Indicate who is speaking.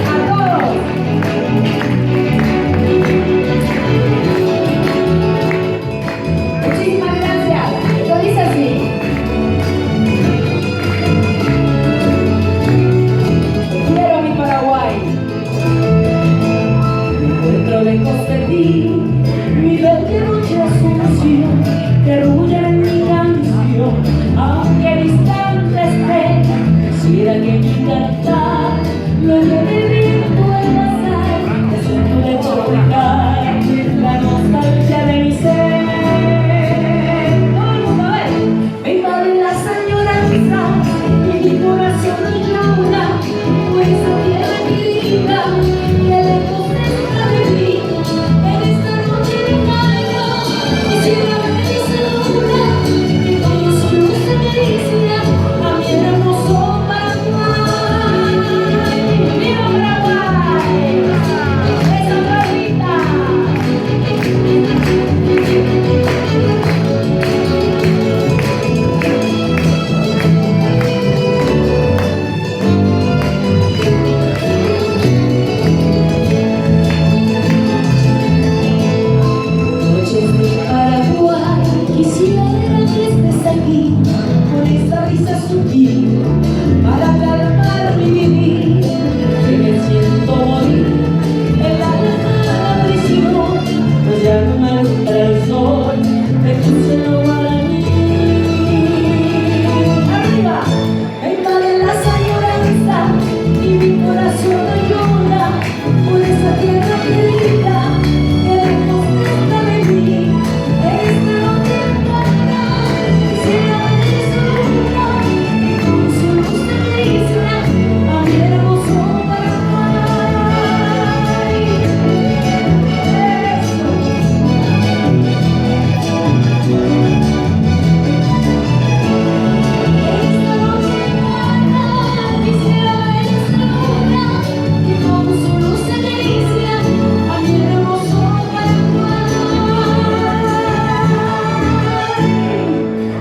Speaker 1: A todos. Muchísimas gracias. Esto dice así. Te quiero, mi Paraguay. Encuentro lejos de ti mi bella noche asunción que ruge en mi canción, aunque distante esté, quisiera que mi cantar lo lleve